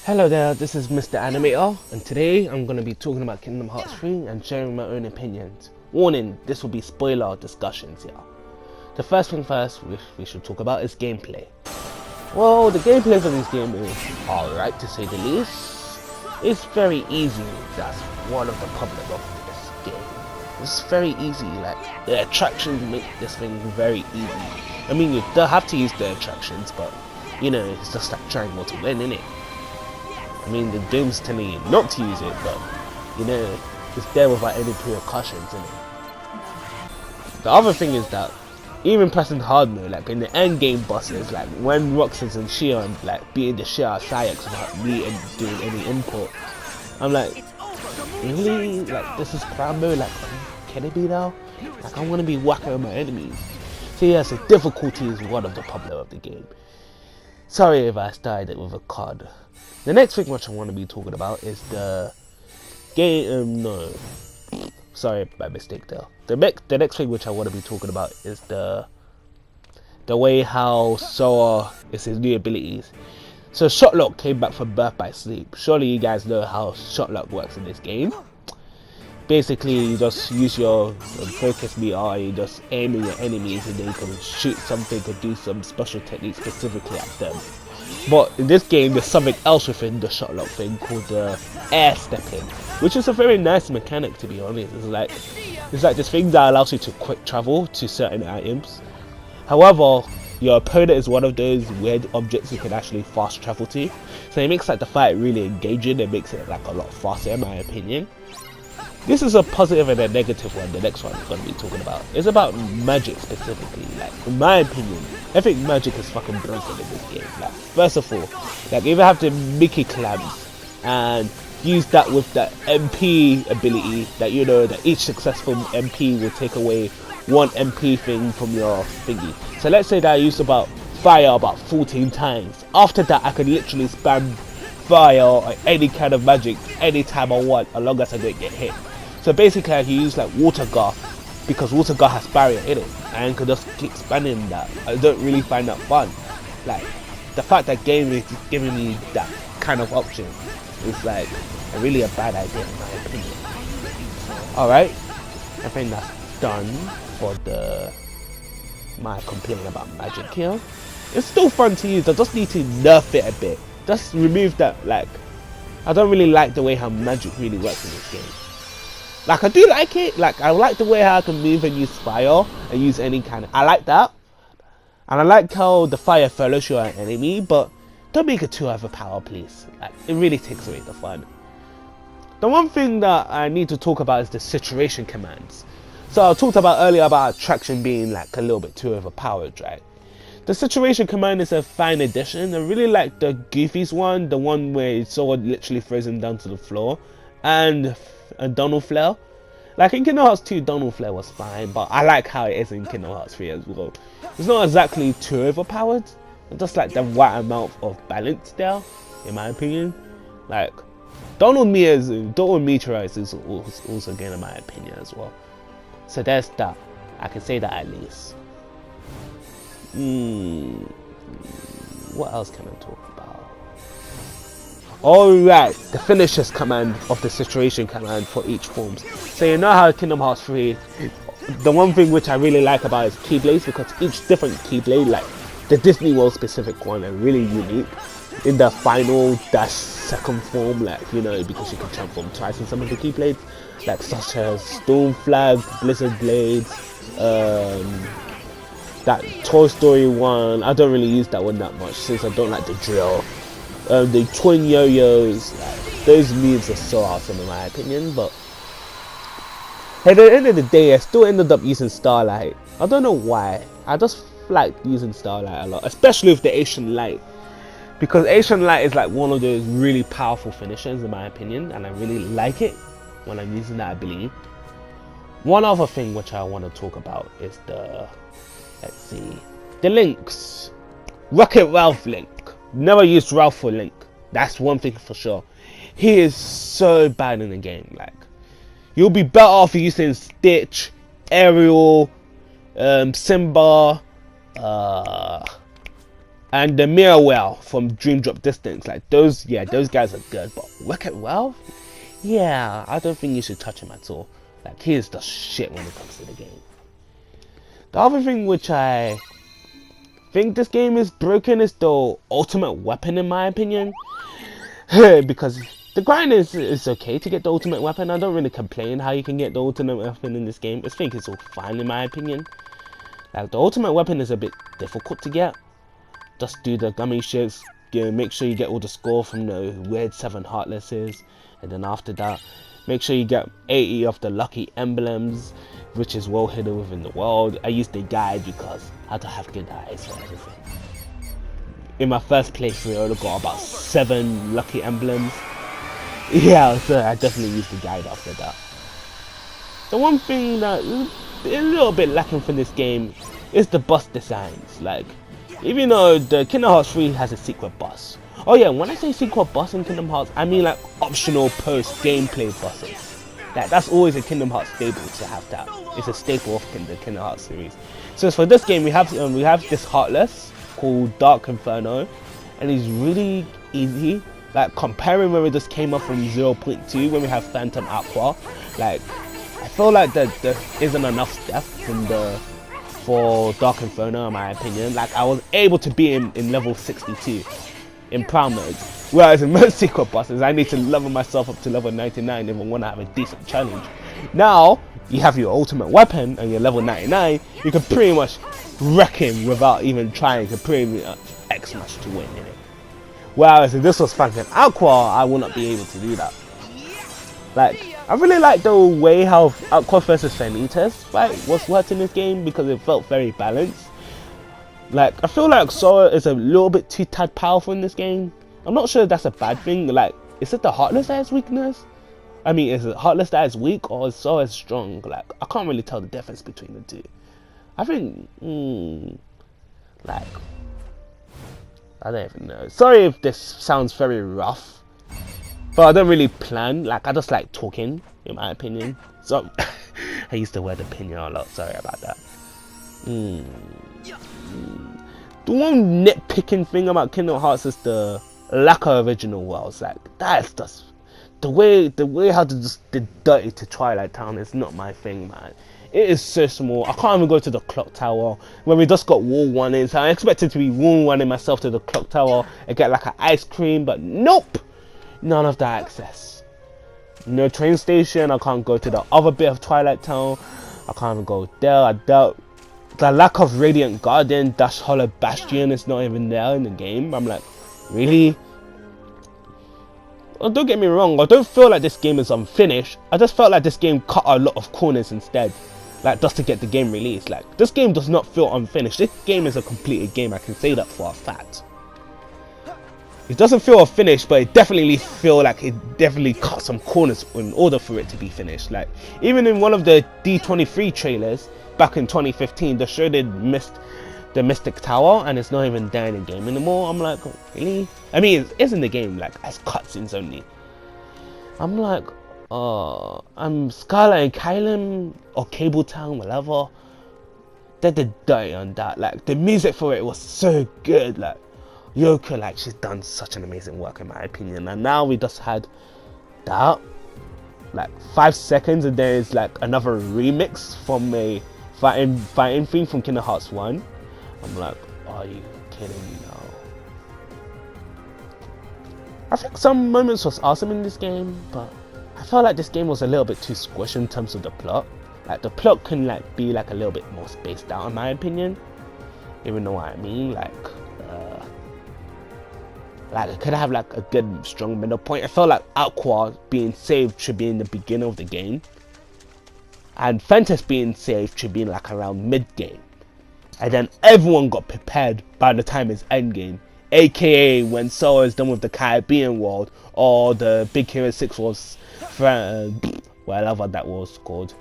Hello there, this is Mr. Animator, and today I'm going to be talking about Kingdom Hearts 3 and sharing my own opinions. Warning, this will be spoiler discussions here. The first thing first we should talk about is gameplay. Well, the gameplay for this game is alright to say the least. It's very easy, that's one of the problems of this game. It's very easy, like the attractions make this thing very easy. I mean, you don't have to use the attractions, but you know, it's just like trying not to win, innit? I mean, the game's telling you not to use it, but you know, it's there without any precautions in it. The other thing is that even pressing hard mode, like in the end game bosses, like when Roxas and Shion like beating the shit out of Sayax without me doing any input, I'm like, really? Like this is crowd mode? Like, can it be now? Like I want to be whacking my enemies. So yeah, so difficulty is one of the problems of the game. Sorry if I started it with a card. The next thing which I want to be talking about is the game. No, sorry, my mistake there. The next thing which I want to be talking about is the way how Sora is his new abilities. So Shotlock came back from birth by sleep. Surely you guys know how Shotlock works in this game. Basically, you just use your focus meter and you just aim at your enemies and then you can shoot something or do some special techniques specifically at them. But in this game, there's something else within the Shotlock thing called the air stepping, which is a very nice mechanic, to be honest. It's like this thing that allows you to quick travel to certain items. However, your opponent is one of those weird objects you can actually fast travel to, so it makes like the fight really engaging and makes it like a lot faster, in my opinion. This is a positive and a negative one. The next one I'm going to be talking about is about magic specifically. Like, in my opinion, I think magic is fucking broken in this game. Like, first of all, like if you have the Mickey clamps and use that with the MP ability, that you know that each successful MP will take away one MP thing from your thingy. So let's say that I used fire about 14 times. After that, I can literally spam fire or any kind of magic anytime I want, as long as I don't get hit. So basically I can use like water guard, because water guard has barrier in it, and can just keep spamming that. I don't really find that fun. Like the fact that game is giving me that kind of option is like really a bad idea in my opinion. Alright, I think that's done for my complaint about magic here. It's still fun to use, I just need to nerf it a bit. Just remove that, like, I don't really like the way how magic really works in this game. Like, I do like it, like, I like the way how I can move and use fire and use any kind of, I like that. And I like how the fire follows your enemy, but don't make it too overpowered, please. Like, it really takes away the fun. The one thing that I need to talk about is the situation commands. So I talked about earlier about attraction being like a little bit too overpowered, right? The situation command is a fine addition. I really like the Goofy's one, the one where Sword literally throws him down to the floor, and Donald Flare. Like in Kingdom Hearts 2, Donald Flare was fine, but I like how it is in Kingdom Hearts 3 as well. It's not exactly too overpowered, it's just like the right amount of balance there, in my opinion. Like Donald Meteorites is also good in my opinion as well. So there's that. I can say that at least. What else can I talk about? Alright, the finishers command of the situation command for each forms. So you know how Kingdom Hearts 3, the one thing which I really like about is Keyblades, because each different Keyblade, like the Disney World specific one, are really unique. In the final second form, like, you know, because you can transform twice in some of the Keyblades, like such as Storm Flag, Blizzard Blades, that Toy Story one, I don't really use that one that much since I don't like the drill. The twin yo-yos, like, those moves are so awesome in my opinion, but at the end of the day I still ended up using Starlight. I don't know why, I just like using Starlight a lot, especially with the Asian Light, because Asian Light is like one of those really powerful finishers in my opinion, and I really like it when I'm using that ability. One other thing which I want to talk about is the links. Rocket Ralph Link. Never used Ralph for Link. That's one thing for sure. He is so bad in the game. Like, you'll be better off using Stitch, Ariel, Simba, and the Mirror Well from Dream Drop Distance. Like those, yeah, those guys are good. But Wreck-It Ralph, yeah, I don't think you should touch him at all. Like he is the shit when it comes to the game. The other thing which I think this game is broken is the ultimate weapon, in my opinion. Because the grind is okay to get the ultimate weapon. I don't really complain how you can get the ultimate weapon in this game. I think it's all fine in my opinion. Like the ultimate weapon is a bit difficult to get. Just do the gummy shits, make sure you get all the score from the weird 7 heartlesses, and then after that make sure you get 80 of the lucky emblems, which is well hidden within the world. I used the guide because I don't have good eyes for everything. In my first playthrough I only got about 7 lucky emblems. Yeah, so I definitely used the guide after that. The one thing that is a little bit lacking from this game is the boss designs. Like, even though the Kingdom Hearts 3 has a secret boss. Oh yeah, when I say secret boss in Kingdom Hearts, I mean like optional post-gameplay bosses. Like, that's always a Kingdom Hearts staple to have that. It's a staple of the Kingdom Hearts series. So for this game, we have this Heartless called Dark Inferno, and he's really easy. Like, comparing when we just came up from 0.2 when we have Phantom Aqua, like, I feel like there isn't enough stuff for Dark Inferno in my opinion. Like, I was able to beat him in level 62 in Prime mode, whereas in most secret bosses I need to level myself up to level 99 if I want to have a decent challenge. Now you have your ultimate weapon and you're level 99, you can pretty much wreck him without even trying to pretty much X much to win in it. Whereas if this was Phantom Aqua, I would not be able to do that. Like, I really like the way how Aqua versus Vanitas fight was worked in this game, because it felt very balanced. Like, I feel like Sora is a little bit too tad powerful in this game. I'm not sure if that's a bad thing. Like, is it the Heartless that has weakness? I mean, is it Heartless that is weak, or is Sora strong? Like, I can't really tell the difference between the two. I think, like, I don't even know. Sorry if this sounds very rough, but I don't really plan. Like, I just like talking, in my opinion. So, I use the word opinion a lot. Sorry about that. The one nitpicking thing about Kingdom Hearts is the lack of original worlds. Like, that's just the way how to just did dirty to Twilight Town is not my thing, man. It is so small. I can't even go to the clock tower when we just got wall 1 in. So I expected to be wall 1 in myself to the clock tower and get like an ice cream, but nope, none of that access. No train station. I can't go to the other bit of Twilight Town. I can't even go there. I doubt. The lack of Radiant Garden / Hollow Bastion is not even there in the game. I'm like, really? Well, don't get me wrong, I don't feel like this game is unfinished. I just felt like this game cut a lot of corners instead, like, just to get the game released. Like, this game does not feel unfinished. This game is a completed game. I can say that for a fact. It doesn't feel finished, but it definitely feel like it definitely cut some corners in order for it to be finished. Like, even in one of the D23 trailers back in 2015, they showed the Mystic Tower, and it's not even there in the game anymore. I'm like, oh, really? I mean, it's in the game, like, as cutscenes only. I'm like, Scarlet and Kylan or Cable Town, whatever, they did dirty on that. Like, the music for it was so good. Like, Yoko, like, she's done such an amazing work in my opinion. And now we just had that, like, 5 seconds, and there's like another remix from a fighting theme from Kingdom Hearts 1. I'm like, are you kidding me now? I think some moments was awesome in this game, but I felt like this game was a little bit too squished in terms of the plot. Like, the plot can like be like a little bit more spaced out in my opinion. Even know what I mean? Like it could have like a good strong middle point. I felt like Aqua being saved should be in the beginning of the game, and Ventus being saved should be like around mid game, and then everyone got prepared by the time it's end game, aka when Sora is done with the Caribbean world, or the Big Hero 6 was whatever that was called,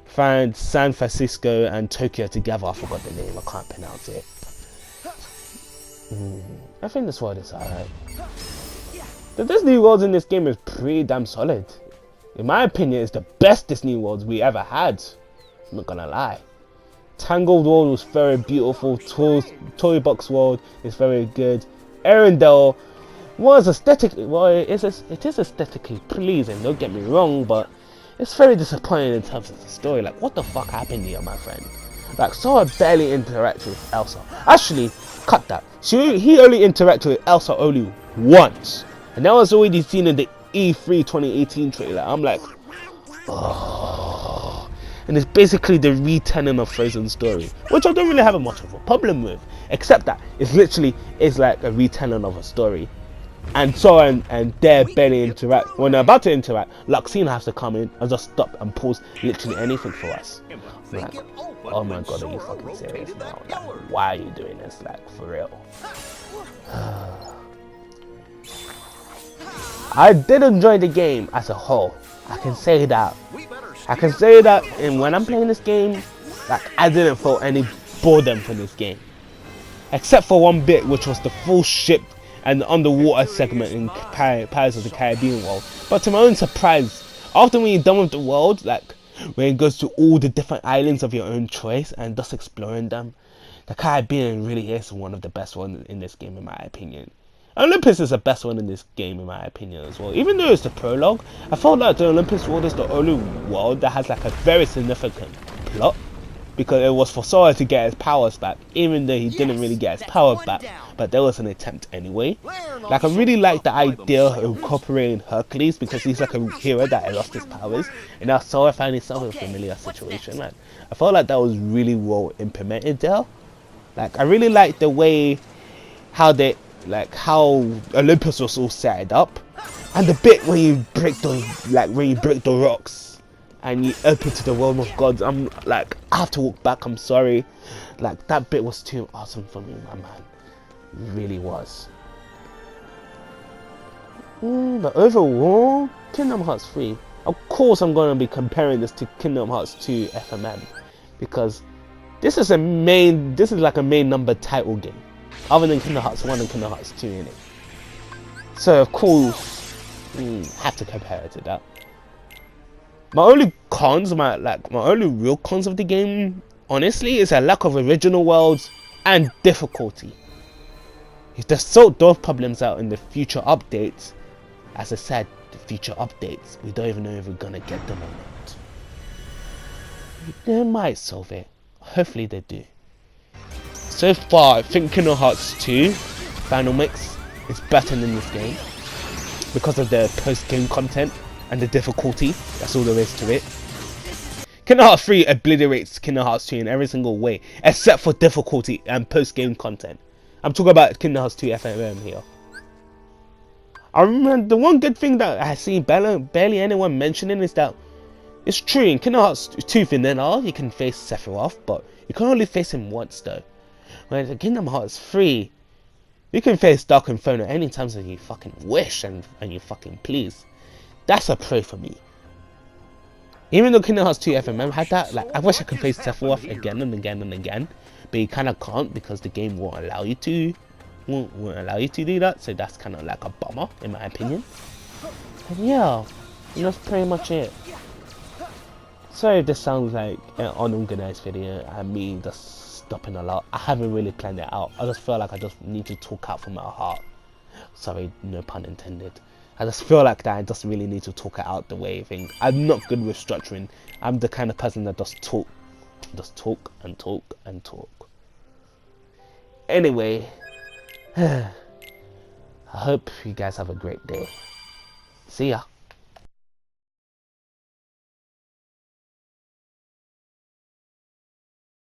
find San Francisco and Tokyo together. I forgot the name, I can't pronounce it. I think this world is alright. The Disney worlds in this game is pretty damn solid. In my opinion, it's the best Disney worlds we ever had. I'm not gonna lie. Tangled World was very beautiful. Toy Box World is very good. Arendelle was aesthetically, well, it is aesthetically pleasing, don't get me wrong, but it's very disappointing in terms of the story. Like, what the fuck happened here, my friend? Like, Sora barely interacted with Elsa. Actually, cut that. He only interacted with Elsa only once, and that was already seen in the E3 2018 trailer. I'm like, oh. And it's basically the retelling of Frozen's story, which I don't really have much of a problem with, except that it's literally like a retelling of a story. And Sora and Dare barely interact. When they're about to interact, Luxina has to come in and just stop and pause literally anything for us. Like, oh my god, are you fucking serious now? Like, why are you doing this? Like, for real. I did enjoy the game as a whole. I can say that. And when I'm playing this game, like, I didn't feel any boredom from this game. Except for one bit, which was the full ship and the underwater segment in Pirates of the Caribbean world. But to my own surprise, after when you're done with the world, like when it goes to all the different islands of your own choice and just exploring them, the Caribbean really is one of the best ones in this game in my opinion. Olympus is the best one in this game in my opinion as well. Even though it's the prologue, I felt like the Olympus world is the only world that has like a very significant plot. Because it was for Sora to get his powers back, even though he didn't really get his power back, but there was an attempt anyway. Like, I really like the idea of incorporating Hercules, because he's like a hero that lost his powers, and now Sora found himself in a familiar situation. Like, I felt like that was really well implemented there. Like, I really like the way how Olympus was all set up, and the bit when you break the rocks and you open to the realm of gods. I'm like, I have to walk back, I'm sorry. Like, that bit was too awesome for me, my man. It really was. But overall, Kingdom Hearts 3. Of course I'm going to be comparing this to Kingdom Hearts 2 FMM. Because this is like a main number title game. Other than Kingdom Hearts 1 and Kingdom Hearts 2 in it. So of course, have to compare it to that. My only real cons of the game, honestly, is a lack of original worlds and difficulty. If they sort those problems out in the future updates, as I said, the future updates, we don't even know if we're gonna get them or not. They might solve it. Hopefully they do. So far, I think Kingdom Hearts 2 Final Mix is better than this game because of the post-game content and the difficulty. That's all there is to it. Kingdom Hearts 3 obliterates Kingdom Hearts 2 in every single way, except for difficulty and post-game content. I'm talking about Kingdom Hearts 2 FMM here. I remember the one good thing that I see barely anyone mentioning is that it's true in Kingdom Hearts 2 Vanilla you can face Sephiroth, but you can only face him once though. Whereas in Kingdom Hearts 3, you can face Dark Inferno anytime that you fucking wish and you fucking please. That's a pro for me. Even though Kingdom Hearts 2 FMM had that, like, I wish I could face Sephiroth again and again and again, but you kind of can't because the game won't allow you to do that. So that's kind of like a bummer in my opinion. And yeah, that's pretty much it. Sorry if this sounds like an unorganized video and me just stopping a lot. I haven't really planned it out. I just feel like I just need to talk out from my heart. Sorry, no pun intended. I just feel like that I just really need to talk it out the way I think. I'm not good with structuring. I'm the kind of person that just talk and talk and talk. Anyway, I hope you guys have a great day. See ya.